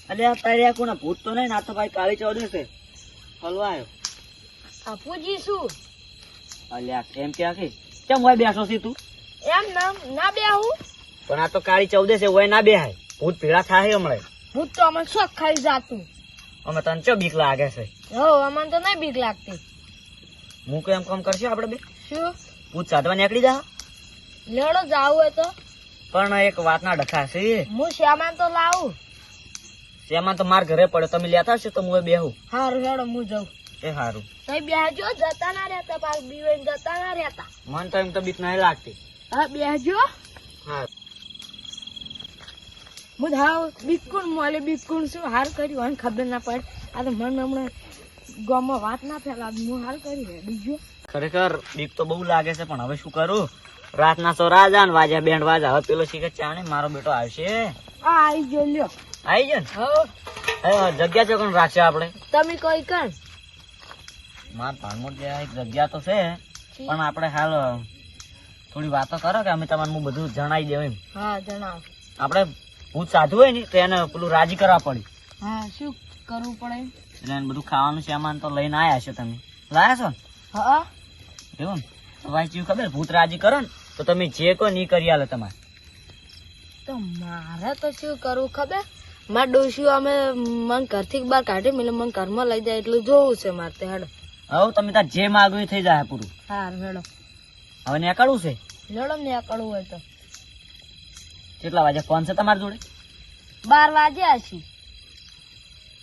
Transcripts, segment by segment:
અલે આ તારે કોના ભૂત તો નહીં, ના તો ભાઈ કાળી ચૌદશ છે. હલવા આવ્યો. આપુજી શું અલ્યા એમ કે આખી કેમ હોય બેઠો છે તું? એમ ના બેહું. પણ આ તો કાળી ચૌદશ છે, હોય ના બેહાય. ભૂત ભેળા થાય હમણાં. ભૂત તો અમને શોખ ખાઈ જાતું. અમે તને ચો બીક લાગે છે? હો અમને તો નહીં બીક લાગતી. હું એમ કામ કરશે આપડે બે શું ભૂત સાધવા નીકળી જા. લેડો જાવું હોય તો પણ એક વાત ના ડખા છે. હું શ્યામાન તો લાવું. એમાં તો માર ઘરે પડે, તમે લેતા હશો તો હું બેહું. હારું હેડો હું જાઉં. એ સારું. તઈ બેહજો, જતા ના રહેતા, પાછ બીવેન જતા ના રહેતા. મને તો એમ તો બીક નહીં લાગતી. હા બેહજો. હા હું હાવ બિસ્કુટ મોલે બિસ્કુટ શું હાર કર્યું અને ખબર ના પડે. આ તો મને હમણાં ગામમાં વાત ના ફેલા, હું હાર કરી બીજું. ખરેખર બીક તો બહુ લાગે છે, પણ હવે શું કરું? રાતના સો રાજા ને વાજા બેન્ડ વાજા. હવે પેલો શીખે ચાણે મારો બેટો આવશે. આ આવી ગયો લ્યો. આવી જાય ને? હો જગ્યા છે કોણ રાખશે આપડે? તમે કોઈ કણ માર ભાણમાં ત્યાં એક જગ્યા તો છે, પણ આપણે હાલ થોડી વાતો કરો કે અમે તમને હું બધું જણાવી દેવું એમ. હા જણાવો. આપણે ભૂત સાધુ હોય ને તો એને પેલું રાજી કરવા પડી. હા શું કરવું પડે? એટલે એને બધું ખાવાનું સામાન તો લઈને આયા છો. તમે લાયા છો ને? હા એવું ને? તો ભાઈ ચીવ ખબર, ભૂત રાજી કરો ને તો તમે જે કહો ને ઈ કરી આલે તમારે. તો મારે તો શું કરવું ખબર? મારા ડોશીઓ અમે મને ઘરથી બહાર કાઢી એટલે મને ઘરમાં લઈ જાય એટલું જોવું છે મારે. તે હેડો. હવે તમે તાર જે માગવું એ થઈ જાય પૂરું. હા હેડો. હવે નીકળવું છે? હેડો ને નીકળવું હોય તો. કેટલા વાગે ફોન છે તમારી જોડે? 12 વાગ્યા છે.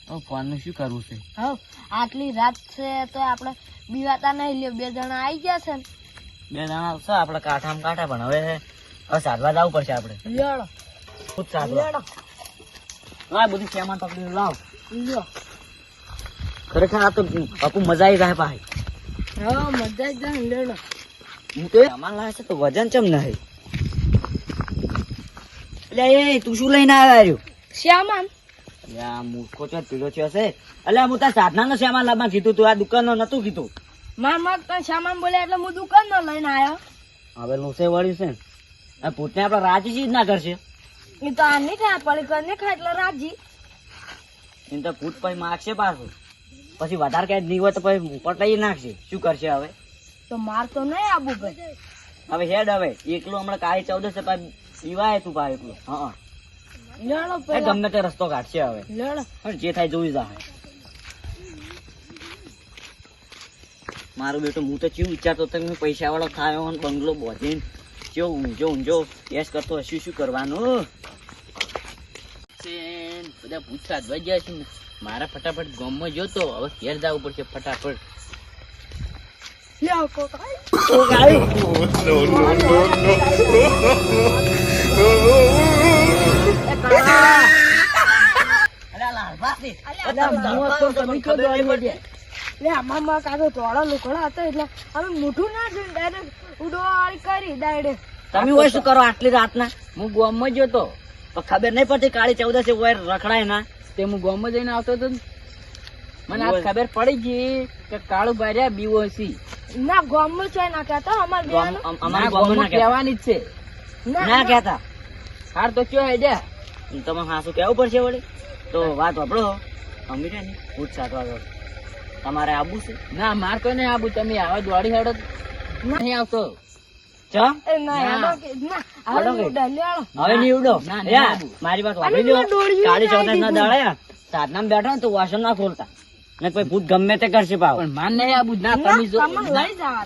તો ફોન નું શું કરવું છે? હવ આટલી રાત છે તો આપણે બીવાતા નહીં લ્યો. 2 જણા આવી ગયા છે ને. 2 જણા છે આપણે કાંઠામાં કાંઠા, પણ હવે સાધવા જવું પડશે આપણે. લ્યો ભૂત સાધવા. લ્યો હા બધું સામાન પકડી લાવ. લ્યો. ખરેખર આ તો બાપુ મજા આવી જાય ભાઈ. હા મજા જ જાય. લ્યો હું તો સામાન લાવે છે તો વજન ચમ નહીં. એટલે એ તું શું લઈને આવ્યો? શ્યામાન. આ મૂર્ખો છે, પીળો છે હશે. એટલે હું તાર સાધના નો સામાન લાવવા કીધું તું, આ દુકાન નો નતું કીધું. માર તો સામાન બોલ્યા એટલે હું દુકાન નો લઈને આવ્યો. હવે લુસે વળ્યું છે ને આ ભૂતને આપડે રાજી જ ના કરશે. એ તો આ નહીં ખાય પડી કર નહીં ખાય એટલે રાજી. એને તો ભૂત પછી માગશે પાછું, પછી વધારે કઈ નહીં હોય તો પછી પટાઈ નાખશે. શું કરશે હવે? તો માર તો નહીં આબુ ભાઈ. હવે હેડ હવે એકલું હમણાં કાળી 14 છે પીવાય તું ભાઈ એકલું. હા લેડો એ પેલા ગમે તે રસ્તો કાઢશે હવે. લેડો. પણ જે થાય જોઈ જાય. મારું બેટું હું તો કેવું વિચારતો હતો કે પૈસા વાળો થયો અને બંગલો બોધીને કેવો ઊંઝો ઊંઝો એસ કરતો હશે. શું કરવાનું? બધા ભૂત સાધવા ગયા છે ને, મારા ફટાફટ ગામમાં જોતો હવે ઘેર જવું પડશે ફટાફટ. લ્યો કોક મામા કાકો થોડા લુકડા હતા એટલે અમે મોઢું ના જોઈને ડાયરેક્ટ ઉડવાળી કરી ડાયરેક્ટ. તમે હોય શું કરો આટલી રાતના? હું ગામમાં જોતો તો ખબર નહીં પડતી કાળી 14 હોય રખડાય ના. તે હું ગામમાં જઈને આવતો હતો મને આ ખબર પડી ગઈ કે કાળું બાર્યા બીવો છે. ના ગામમાં ચોય ના કહેતા અમારે બેન અમારા ગામમાં કહેવાની જ છે. ના કહેતા. હાર તો કયો આઈડિયા તમે હાસું કેવું પડશે વળી. તો વાત વાપરો અમે છે ને ભૂત સાધવા તમારે આબુ છે? ના માર તો નહીં આબુ. તમે આવા દોડી હેડો નહીં આવતો. મારી વાત વાપરી લો. કાળી 14 ના દાડે સાધના બેઠો ને તો વાસણ ના ખોલતા ને પછી ભૂત ગમે તે કરશે પાવ. પણ માન નહીં આબુ. ના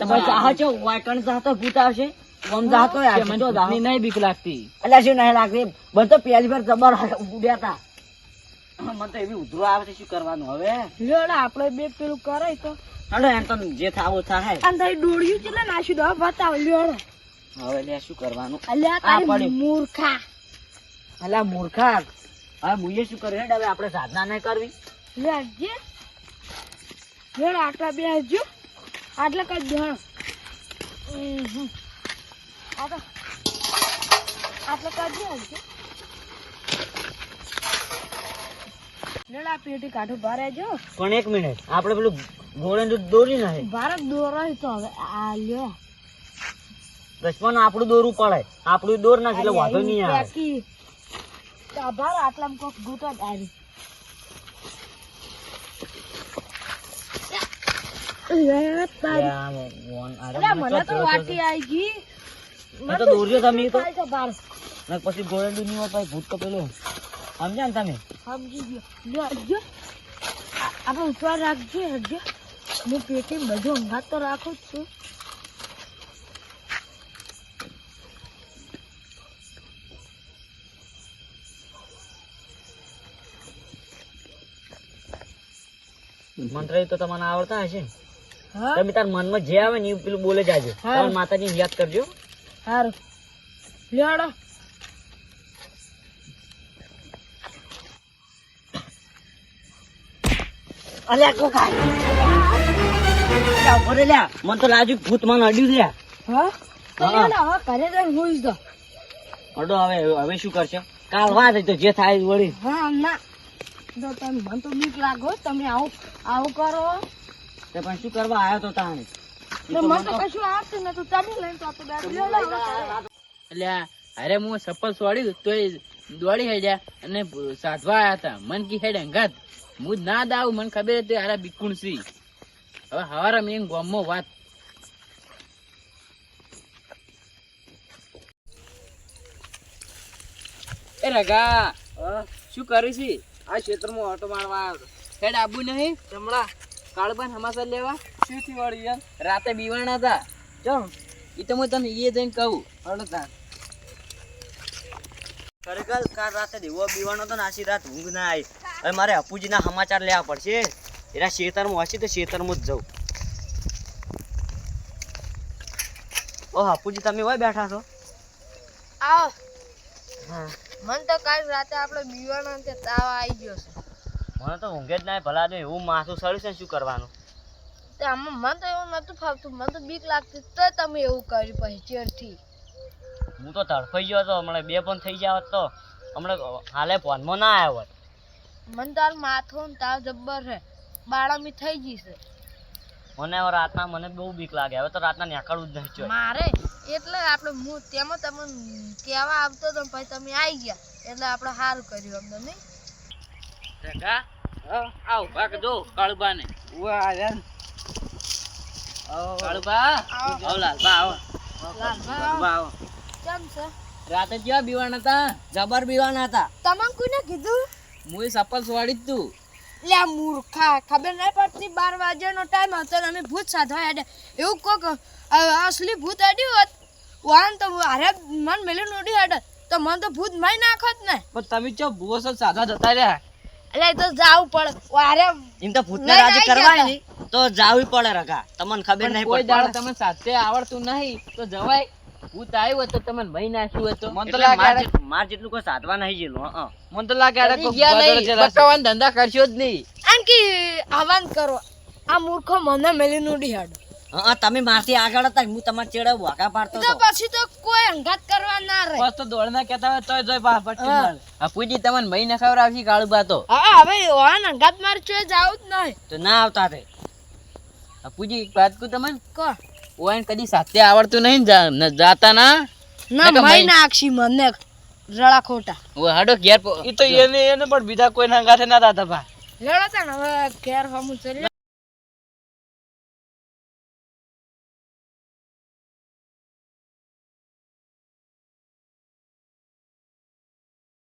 તમે ચાહો છો વાયકણ જાતો ભૂત આવશે નહીં બીક લાગતી. એટલે શું નહીં લાગતી? બધો પહેલી વાર જબર ઉડ્યા હતા. મને તો એવી ઉધરો આવે છે. શું કરવાનું હવે? આપડે બે પેલું કરાય તો એમ તો જે થાવું થાય. ડોળ્યું છે નાસી દો બતાવ. લ્યો હવે લે શું કરવાનું? મૂર્ખા. અલ્યા મૂર્ખા. હવે મુએ શું કર્યું? હવે આપણે સાધના નહીં કરવી. લેજે આટલા બે હજુ આટલા કઈ ધ્યાન આટલા કઈ હજુ લેડા પેટી કાઢું ભરે જો. પણ એક મિનિટ આપણે પેલું ઘોડે દોરી નહીં ભારત દોરાય તો હવે આ લ્યો દસમાં આપણું દોરવું પડે. આપણું દોર નાખ એટલે વાંધો નહીં આવે. આટલા કોક ગોતો આવી મને તો વાટી આવી ગઈ એ તો દોર્યો તમે તો થાય છે બાર. ને પછી ગોળેલું નહીં હોય પછી ભૂત તો પેલું સમજ્યા ને તમે સમજી ગયો. લ્યો, હટજો. આપણે ઉપર રાખજો હટજો. હું પેટી બધું અંગાત તો રાખું જ છું. મંત્ર તો તમને આવડતા હશે ને? હા તમે તાર મનમાં જે આવે ને એ પેલું બોલે જાજો. હા. તમારા માતાજી યાદ કરજો. સારું લ્યો હડો. અલ્યા કોકા મને તો લાગ્યું ભૂત મને અડ્યું લ્યા. હા તો હા. લ્યો ને, હવે ઘરે જઈને હુઈ જાઓ. અડો હવે શું કરશો? કાલ વાત તો જે થાય એ વળી. હા ના તો તમે મને તો બીક લાગો તમે આવું કરો તે પણ શું કરવા આવ્યો તો તાણે? તો મને તો કશું આવતું નતું. તમે લઈને તો આપણે બેઠ લ્યો ને હવે. એટલે અરે હું સપલ છોડ્યું તો દોડી હેડ્યા અને સાધવા આવ્યા હતા. મન કી હેડ અંગાત હું જ ના દાવ મને ખબર હતી હારા બિકુણ સી. હવે હવારે મેં ગામમાં વાત એ રગા શું કરી છે? આ ક્ષેત્રમાં ઓટો મારવા આવ્યો હેડ આબુ નહીં હમણાં કાળબાન હમાસર લેવા શું થી વળી યાર રાતે બીવાણા હતા જો એ તો હું તને એ જઈને કહું અડતા ખરેખર કાલ રાતે દેવો બીવાનો તો નાસી રાત ઊંઘ ના આવી. હવે મારે અપુજીના સમાચાર લેવા પડશે. એના ખેતરમાં હશે તો ખેતરમાં જ જવું. ઓ અપુજી તમે હોય બેઠા છો? આવો. હા મને તો કાલ રાતે આપણે બીવાના તે તાવ આવી ગયો છે. મને તો ઊંઘે જ ના ભલા દે એવું માથું સડ્યું છે ને શું કરવાનું? તે આમાં મને તો એવું નતું ફાવતું. મને તો બીક લાગતી તો તમે એવું કર્યું પછી ચેડથી. હું તો તડફાઈ ગયો હતો. હમણાં બે પણ થઈ ગયા હોત તો હમણાં હાલે ફોનમાં ના આવ્યો હોત. મને તો હાલ માથું ને તાવ જબ્બર છે. બાળામી થઈ ગઈ છે મને હવે રાતના મને બહુ બીક લાગે. હવે તો રાતના નીકળવું જ નહીં જોઈએ. મારે. એટલે આપણે હું તેમાં તમને કહેવા આવતો તો પછી તમે આવી ગયા એટલે આપણે સારું કર્યું અમને નહીં. રગા આવ બાક જો કાળબા ને કાળબા આવ લાલબા આવો કાળબા આવો કેમ છે? રાતે કેવા બીવાણા હતા? જબર બીવાના હતા. તમને કોઈને કીધું? હું સપલ છોડી જ તું લે આ મૂર્ખા ખબર નહીં પડતી 12 વાગ્યાનો ટાઈમ હતો ને અમે ભૂત સાધવા હેડે. એવું કોક અસલી ભૂત અડ્યું હોત વાન તો હારે મન મેલું નોડી હેડે તો મને તો ભૂત મારી નાખત ને. પણ તમે ચો ભૂવો સબ સાધા જતા રહ્યા. એટલે એ તો જાવું પડે વારે. એમ તો ભૂતને લઈને રાજી આઈ કરવાય ગયા ને તો જાવું પડે રગા. તમને ખબર પણ નહીં કોઈ દાડો પડતી. તમે સાથે આવડતું નહીં તો જવાય. ભૂત આવ્યું હોય તો તમને મહી નાખ્યું હતું. એટલે માર જેટલું કોઈ સાધવા નહીં જેલું. મને તો લાગે બકાવાના ધંધા કરશો જ નહીં. આમ કે આવાન કરો આ મૂર્ખો મને મેલી નોડી હેડે. તમે મારથી આગળ હતા હું તમારે ચેડે વાકા પાડતો તો હતો. પછી તો કોઈ અંગાત કરવા ના રહે. બસ તો દોડના કહેતા હોય તોય જોઈ પટ્ટી માર. પૂજી તમને મહી ના ખવડાવશી કાળુબા તો. હા હવે વાન અંગાત મારી ચોય જાવું જ નહીં. તો ના આવતા તે. પૂજી એક વાત કહું તમને કો ઓય કદી સાથે આવડતું નહીં ને જાતા ના ના મહી નાખશી મને રળા ખોટા. ઓ હાડો ઘેર ઈ તો એને પણ બીજા કોઈ ના ગાથે ના દાતા ભા લડતા ને હવે ઘેર હમું ચલી